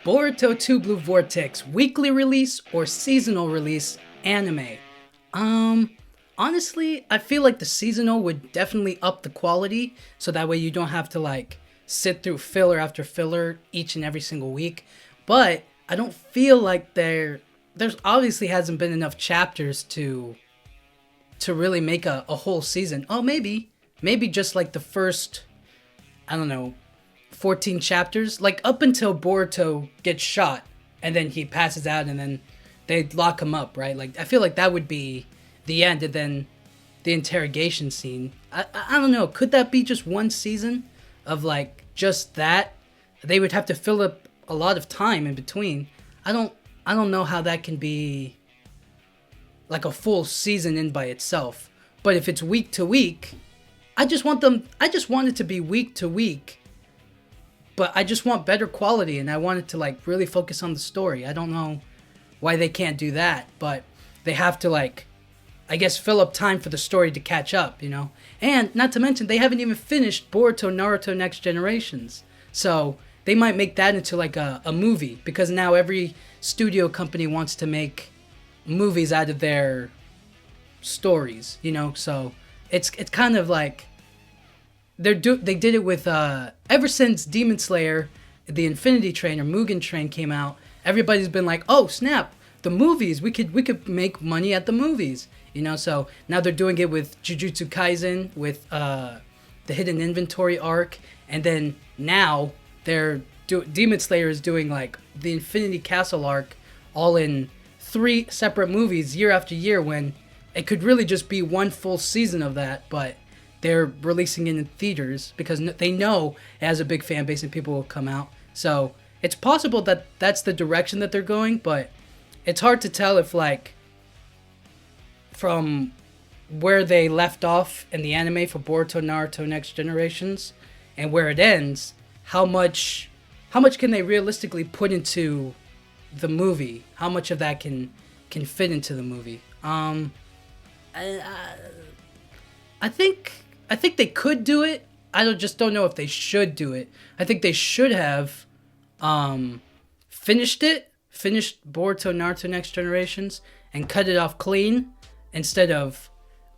Boruto 2 Blue Vortex, weekly release or seasonal release anime? Honestly, I feel like the seasonal would definitely up the quality, so that way you don't have to like sit through filler after filler each and every single week. But I don't feel like there's obviously hasn't been enough chapters to really make a whole season. Oh, maybe just like the first, I don't know, 14 chapters, like up until Boruto gets shot and then he passes out and then they lock him up, right? Like I feel like that would be the end, and then the interrogation scene. I don't know, could that be just one season of like just that? They would have to fill up a lot of time in between. I don't know how that can be like a full season in by itself. But if it's week to week, I just want it to be week to week. But I just want better quality, and I want it to like really focus on the story. I don't know why they can't do that, but they have to like, I guess, fill up time for the story to catch up, you know? And not to mention, they haven't even finished Boruto Naruto Next Generations. So they might make that into like a movie, because now every studio company wants to make movies out of their stories, you know? So it's kind of like they did it with ever since Demon Slayer, the Infinity Train or Mugen Train came out, everybody's been like, "Oh, snap, the movies, we could make money at the movies." You know, so now they're doing it with Jujutsu Kaisen, with the Hidden Inventory arc, and then now Demon Slayer is doing like the Infinity Castle arc, all in 3 separate movies year after year, when it could really just be one full season of that, but they're releasing it in theaters because they know it has a big fan base and people will come out. So it's possible that that's the direction that they're going, but it's hard to tell if like from where they left off in the anime for Boruto Naruto Next Generations and where it ends, how much can they realistically put into the movie? How much of that can fit into the movie? I think they could do it. Just don't know if they should do it. I think they should have finished Boruto Naruto Next Generations and cut it off clean instead of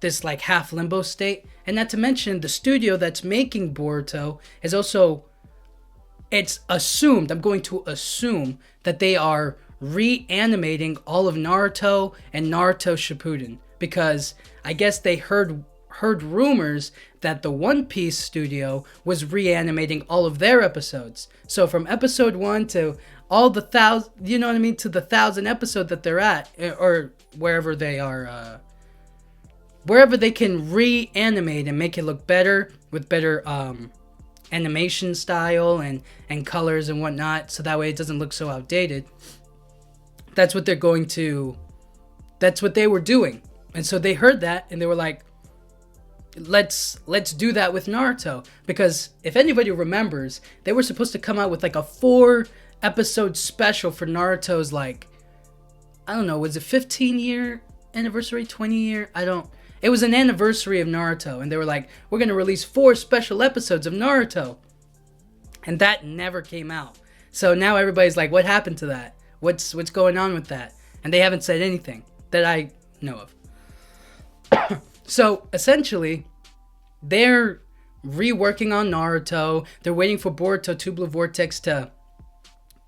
this like half limbo state. And not to mention, the studio that's making Boruto is also, it's assumed, I'm going to assume, that they are reanimating all of Naruto and Naruto Shippuden, because I guess they heard rumors that the One Piece studio was reanimating all of their episodes. So from episode 1 to all the 1,000, you know what I mean, to the 1,000 episode that they're at, or wherever they are, wherever they can reanimate and make it look better with better animation style and colors and whatnot, so that way it doesn't look so outdated. That's what they were doing. And so they heard that and they were like, let's do that with Naruto. Because if anybody remembers, they were supposed to come out with like a 4 episode special for Naruto's, like, I don't know, was it 15-year anniversary, 20-year? It was an anniversary of Naruto, and they were like, we're going to release 4 special episodes of Naruto. And that never came out. So now everybody's like, what happened to that? What's going on with that? And they haven't said anything that I know of. So essentially, they're reworking on Naruto. They're waiting for Boruto 2 Blue Vortex to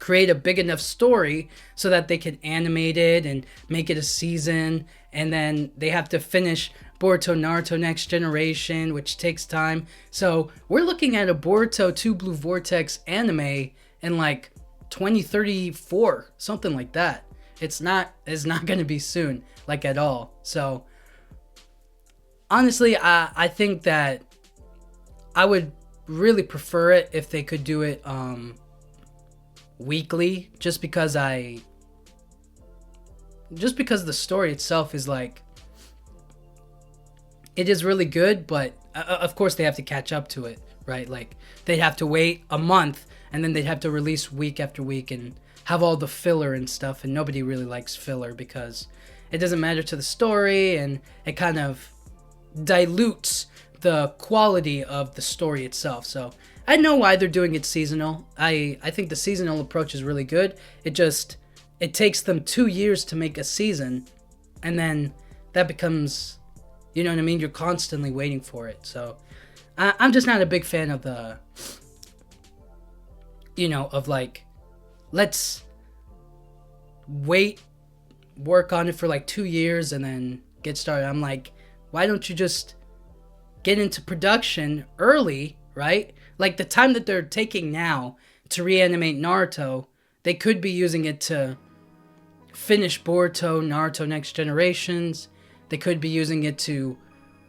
create a big enough story so that they can animate it and make it a season. And then they have to finish Boruto Naruto Next Generation, which takes time. So we're looking at a Boruto 2 Blue Vortex anime in like 2034, something like that. It's not going to be soon, like at all. So honestly, I think that I would really prefer it if they could do it weekly, just because the story itself is like, it is really good, but of course they have to catch up to it, right? Like they'd have to wait a month and then they'd have to release week after week and have all the filler and stuff, and nobody really likes filler because it doesn't matter to the story and it kind of dilutes the quality of the story itself. So I know why they're doing it seasonal. I think the seasonal approach is really good. It takes them 2 years to make a season, and then that becomes, you know what I mean? You're constantly waiting for it. So I'm just not a big fan of the, of like, let's work on it for like 2 years and then get started. I'm like, why don't you just get into production early, right? Like the time that they're taking now to reanimate Naruto, they could be using it to finish Boruto, Naruto Next Generations. They could be using it to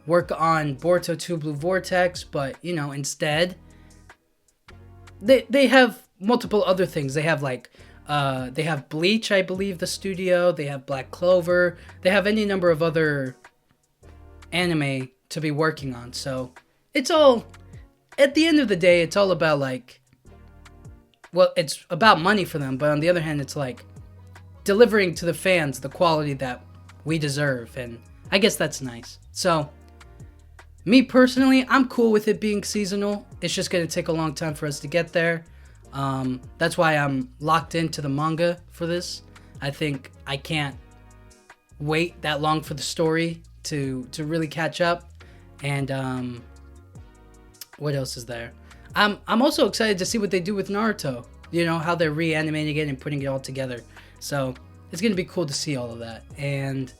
work on Boruto 2 Blue Vortex, but, instead, they have multiple other things. They have, like, they have Bleach, I believe, the studio. They have Black Clover. They have any number of other anime to be working on. So, it's all, at the end of the day, it's all about, like, well, it's about money for them, but on the other hand, it's like delivering to the fans the quality that we deserve, and I guess that's nice. So, me personally, I'm cool with it being seasonal. It's just going to take a long time for us to get there. That's why I'm locked into the manga for this. I think I can't wait that long for the story to really catch up. And what else is there? I'm also excited to see what they do with Naruto. How they're reanimating it and putting it all together. So it's going to be cool to see all of that. And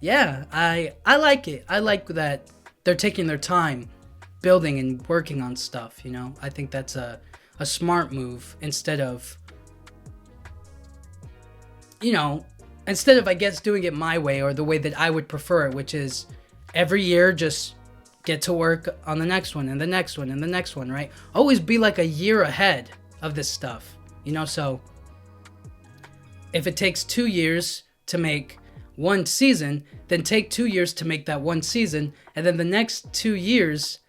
yeah, I like it. I like that they're taking their time building and working on stuff, I think that's a smart move instead of, I guess, doing it my way or the way that I would prefer it, which is every year just get to work on the next one and the next one and the next one, right? Always be like a year ahead of this stuff, so if it takes 2 years to make one season, then take 2 years to make that one season, and then the next 2 years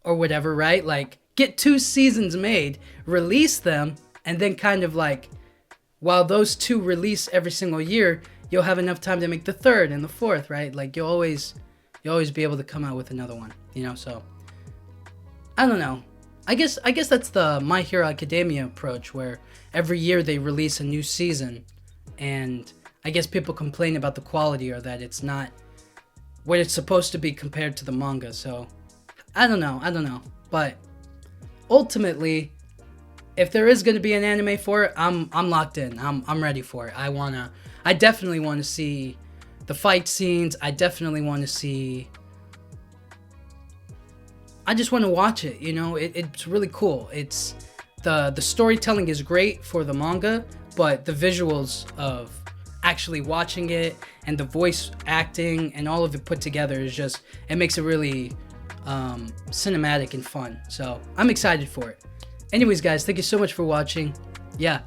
or whatever, right? Like, get 2 seasons made, release them, and then kind of like, while those 2 release every single year, you'll have enough time to make the 3rd and the 4th, right? Like, you'll always be able to come out with another one, so I don't know. I guess that's the My Hero Academia approach, where every year they release a new season, and I guess people complain about the quality or that it's not what it's supposed to be compared to the manga. So I don't know. But ultimately, if there is going to be an anime for it, I'm locked in. I'm ready for it. I definitely want to see the fight scenes. I definitely want to see. I just want to watch it. It's really cool. It's the storytelling is great for the manga, but the visuals of actually watching it and the voice acting and all of it put together is just, it makes it really cinematic and fun. So I'm excited for it. Anyways, guys, thank you so much for watching. Yeah,